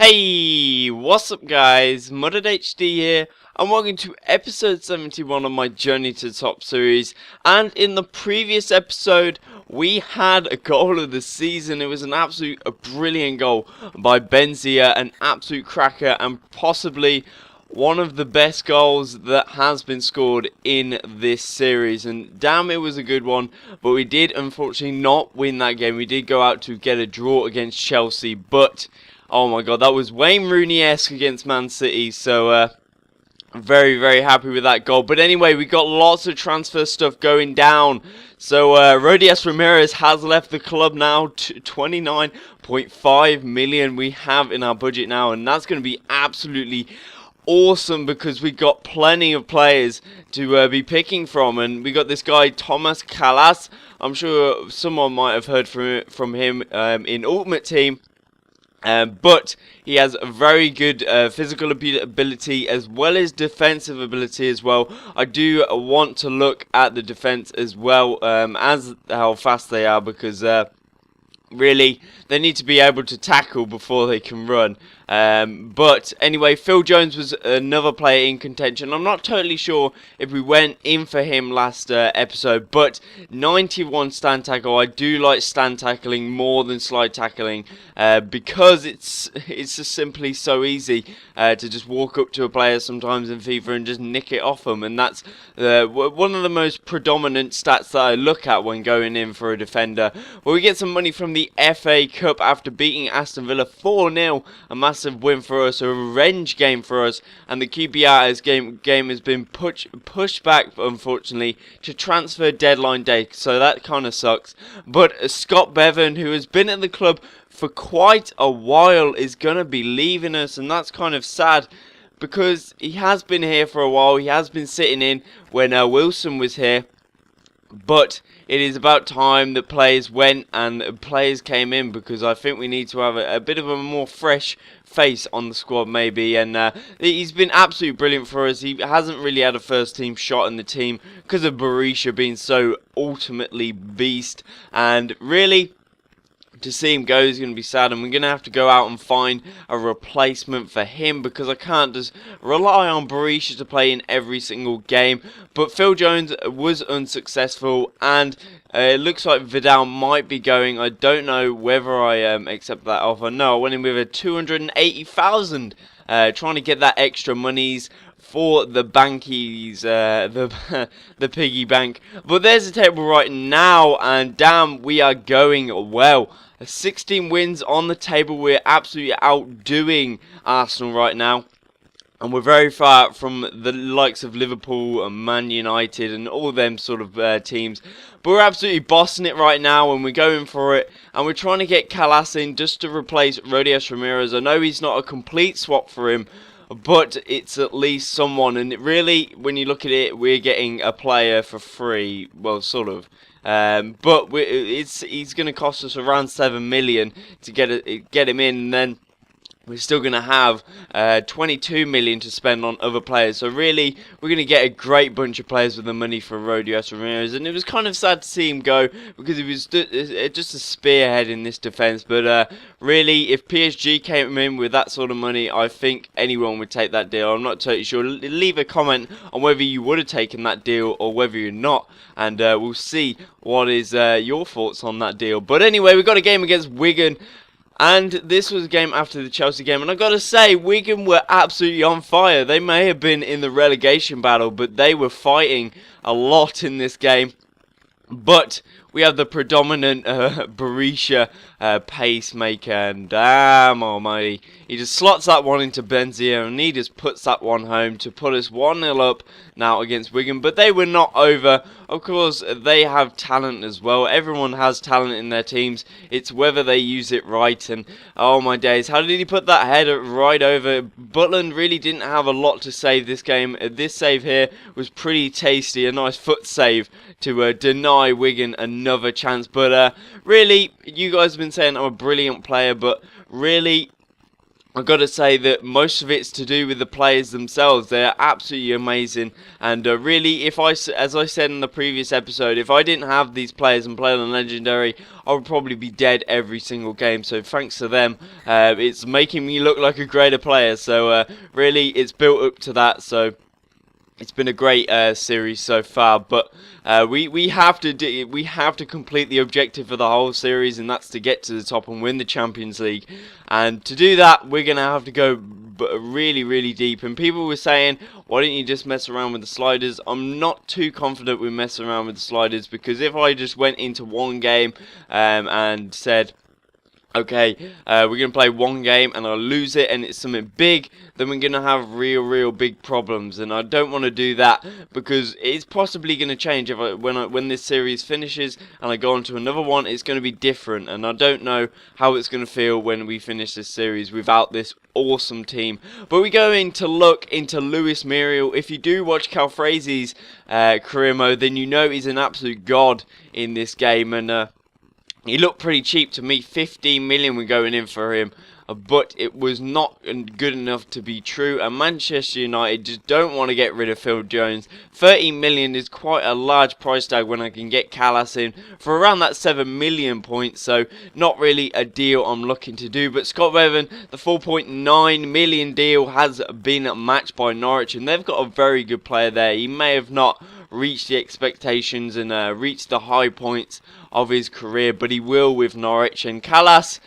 Hey, what's up guys, Mudded HD here, and welcome to episode 71 of my journey to the top series. And in the previous episode, we had a goal of the season. It was an absolute brilliant goal by Benzia, an absolute cracker, and possibly one of the best goals that has been scored in this series. And damn, it was a good one, but we did unfortunately not win that game. We did go out to get a draw against Chelsea, but oh my god, that was Wayne Rooney-esque against Man City, so very, very happy with that goal. But anyway, we got lots of transfer stuff going down. So Rodias Ramirez has left the club now. 29.5 million we have in our budget now, and that's going to be absolutely awesome because we got plenty of players to be picking from. And we got this guy Thomas Kalas. I'm sure someone might have heard from him in Ultimate Team. But he has a very good physical ability as well as defensive ability as well. I do want to look at the defense as well as how fast they are, because really they need to be able to tackle before they can run. But anyway, Phil Jones was another player in contention. I'm not totally sure if we went in for him last episode, but 91 stand tackle. I do like stand tackling more than slide tackling because it's just simply so easy to just walk up to a player sometimes in FIFA and just nick it off them, and that's one of the most predominant stats that I look at when going in for a defender. Well, we get some money from the FA Cup after beating Aston Villa 4-0, a massive win for us, a revenge game for us, and the QPR's game has been pushed back, unfortunately, to transfer deadline day, so that kind of sucks. But Scott Bevan, who has been at the club for quite a while, is going to be leaving us, and that's kind of sad, because he has been here for a while. He has been sitting in when Wilson was here. But it is about time that players went and players came in, because I think we need to have a bit of a more fresh face on the squad maybe. And he's been absolutely brilliant for us. He hasn't really had a first team shot in the team because of Berisha being so ultimately beast, and really to see him go is going to be sad, and we're going to have to go out and find a replacement for him, because I can't just rely on Berisha to play in every single game. But Phil Jones was unsuccessful, and it looks like Vidal might be going. I don't know whether I accept that offer. No, I went in with a 280,000, trying to get that extra monies for the bankies, the piggy bank. But there's the table right now, and damn, we are going well. 16 wins on the table. We're absolutely outdoing Arsenal right now, and we're very far out from the likes of Liverpool and Man United and all them sort of teams. But we're absolutely bossing it right now, and we're going for it. And we're trying to get Kalas in just to replace Rodias Ramirez. I know he's not a complete swap for him, but it's at least someone. And it really, when you look at it, we're getting a player for free. Well, sort of. But he's going to cost us around 7 million to get him in, and then we're still going to have 22 million to spend on other players. So really, we're going to get a great bunch of players with the money for Rodias Ramirez. And it was kind of sad to see him go, because he was just a spearhead in this defence. But really, if PSG came in with that sort of money, I think anyone would take that deal. I'm not totally sure. Leave a comment on whether you would have taken that deal or whether you're not. And we'll see what is your thoughts on that deal. But anyway, we've got a game against Wigan. And this was a game after the Chelsea game, and I've got to say, Wigan were absolutely on fire. They may have been in the relegation battle, but they were fighting a lot in this game. But we have the predominant Berisha pacemaker, and damn almighty, he just slots that one into Benzia, and he just puts that one home to put us 1-0 up now against Wigan. But they were not over. Of course, they have talent as well. Everyone has talent in their teams. It's whether they use it right. And oh my days, how did he put that header right over? Butland really didn't have a lot to save this game. This save here was pretty tasty. A nice foot save to deny Wigan another chance. But really, you guys have been saying I'm a brilliant player, but really, I've got to say that most of it's to do with the players themselves. They're absolutely amazing, and really, as I said in the previous episode, if I didn't have these players and play on Legendary, I would probably be dead every single game. So thanks to them, it's making me look like a greater player. So really, it's built up to that. So it's been a great series so far, but we have to complete the objective for the whole series, and that's to get to the top and win the Champions League. And to do that, we're gonna have to go really deep. And people were saying, why don't you just mess around with the sliders? I'm not too confident with messing around with the sliders, because if I just went into one game and said, okay, we're going to play one game and I'll lose it and it's something big, then we're going to have real big problems, and I don't want to do that, because it's possibly going to change if when this series finishes and I go on to another one. It's going to be different, and I don't know how it's going to feel when we finish this series without this awesome team. But we go in to look into Luis Muriel. If you do watch Calfrazi's career mode, then you know he's an absolute god in this game, and he looked pretty cheap to me. 15 million were going in for him, but it was not good enough to be true. And Manchester United just don't want to get rid of Phil Jones. 13 million is quite a large price tag when I can get Callas in for around that 7 million points. So not really a deal I'm looking to do. But Scott Bevan, the 4.9 million deal has been matched by Norwich, and they've got a very good player there. He may have not reached the expectations and reached the high points of his career, but he will with Norwich. And Callas,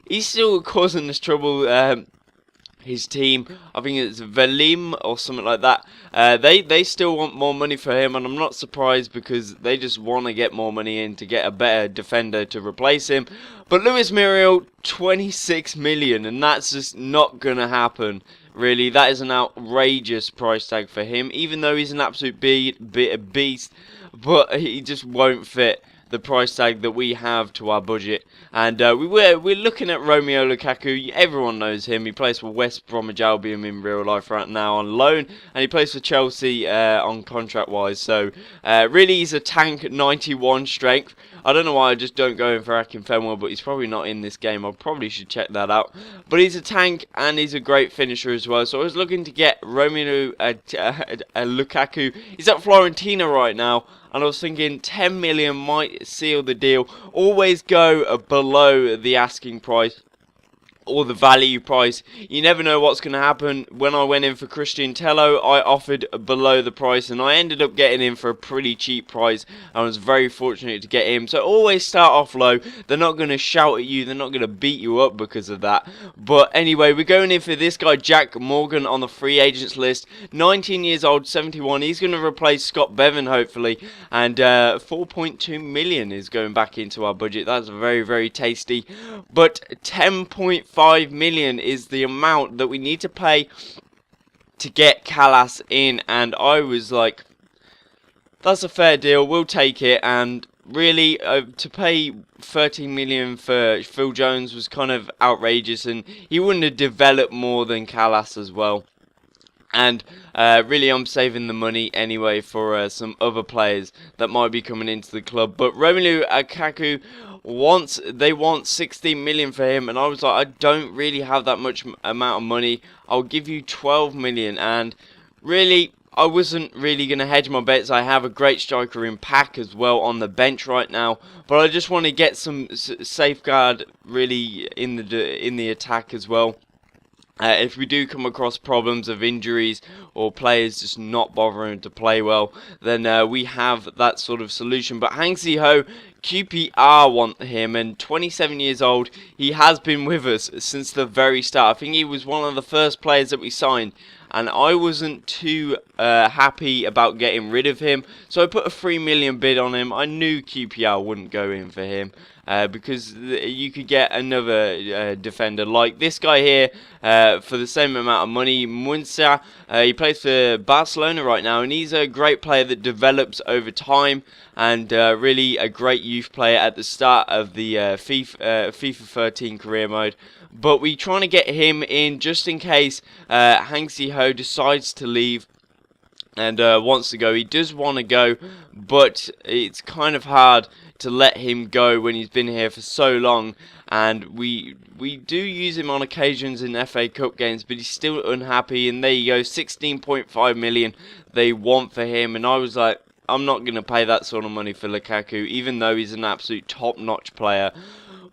he's still causing us trouble. His team, I think it's Velim or something like that, they still want more money for him, and I'm not surprised, because they just want to get more money in to get a better defender to replace him. But Luis Muriel, 26 million, and that's just not going to happen. Really, that is an outrageous price tag for him, even though he's an absolute beast, but he just won't fit the price tag that we have to our budget. And we're looking at Romeo Lukaku. Everyone knows him. He plays for West Bromwich Albion in real life right now on loan, and he plays for Chelsea on contract wise. So really, he's a tank, 91 strength. I don't know why I just don't go in for Akinfenwa, but he's probably not in this game. I probably should check that out. But he's a tank, and he's a great finisher as well. So I was looking to get Romelu Lukaku. He's at Fiorentina right now, and I was thinking 10 million might seal the deal. Always go below the asking price or the value price. You never know what's going to happen. When I went in for Christian Tello, I offered below the price, and I ended up getting in for a pretty cheap price. I was very fortunate to get him. So always start off low. They're not going to shout at you. They're not going to beat you up because of that. But anyway, we're going in for this guy, Jack Morgan, on the free agents list. 19 years old, 71. He's going to replace Scott Bevan, hopefully. And 4.2 million is going back into our budget. That's very tasty. But 10.5 million is the amount that we need to pay to get Callas in, and I was like, that's a fair deal, we'll take it. And really, to pay 13 million for Phil Jones was kind of outrageous, and he wouldn't have developed more than Callas as well. And really, I'm saving the money anyway for some other players that might be coming into the club. But Romelu Lukaku, they want 16 million for him, and I was like, I don't really have that much amount of money. I'll give you 12 million, and really, I wasn't really going to hedge my bets. I have a great striker in Pack as well on the bench right now, but I just want to get some safeguard really in the attack as well. If we do come across problems of injuries or players just not bothering to play well, then we have that sort of solution. But Hang Si-ho, QPR want him, and 27 years old. He has been with us since the very start. I think he was one of the first players that we signed, and I wasn't too happy about getting rid of him, so I put a 3 million bid on him. I knew QPR wouldn't go in for him, because you could get another defender like this guy here for the same amount of money. Munsa, he plays for Barcelona right now, and he's a great player that develops over time, and really a great youth player at the start of the FIFA 13 career mode. But we're trying to get him in just in case Hang Si-ho decides to leave. and wants to go. He does want to go, but it's kind of hard to let him go when he's been here for so long. And we do use him on occasions in FA Cup games, but he's still unhappy. And there you go, 16.5 million they want for him. And I was like, I'm not going to pay that sort of money for Lukaku, even though he's an absolute top-notch player.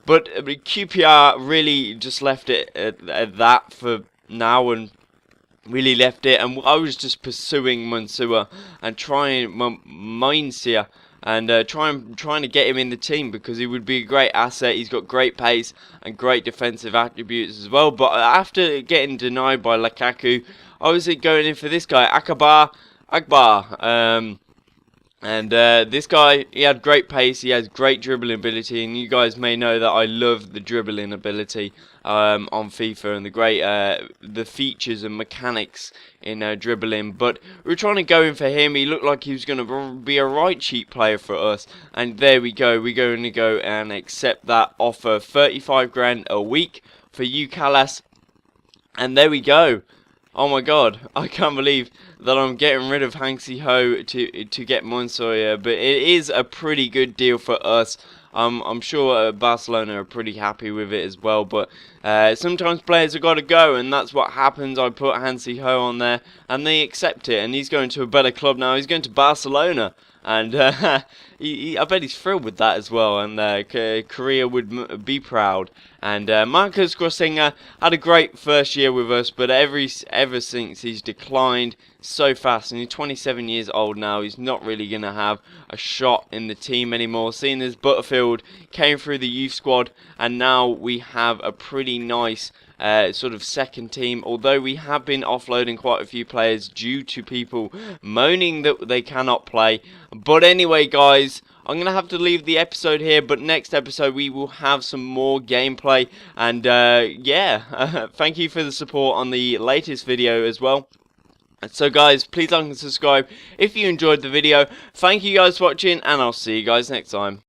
But QPR really just left it at that for now, and really left it. And I was just pursuing Mansour and trying Mainsia and trying to get him in the team, because he would be a great asset. He's got great pace and great defensive attributes as well. But after getting denied by Lukaku, I was going in for this guy, Akbar. And this guy, he had great pace, he has great dribbling ability, and you guys may know that I love the dribbling ability on FIFA and the features and mechanics in dribbling. But we were trying to go in for him. He looked like he was going to be a right cheap player for us, and there we go. We're going to go and accept that offer, 35 grand a week for you, Callas, and there we go. Oh my god, I can't believe that I'm getting rid of Hansi Ho to get Monsoya, but it is a pretty good deal for us. I'm sure Barcelona are pretty happy with it as well, but sometimes players have got to go, and that's what happens. I put Hansi Ho on there, and they accept it, and he's going to a better club now. He's going to Barcelona, and I bet he's thrilled with that as well, and Korea would be proud. And Marcus Grossinga had a great first year with us, but ever since he's declined so fast, and he's 27 years old now. He's not really going to have a shot in the team anymore, seeing as Butterfield came through the youth squad, and now we have a pretty nice sort of second team, although we have been offloading quite a few players due to people moaning that they cannot play. But anyway, guys, I'm going to have to leave the episode here, but next episode we will have some more gameplay. And yeah, thank you for the support on the latest video as well. So guys, please like and subscribe if you enjoyed the video. Thank you guys for watching, and I'll see you guys next time.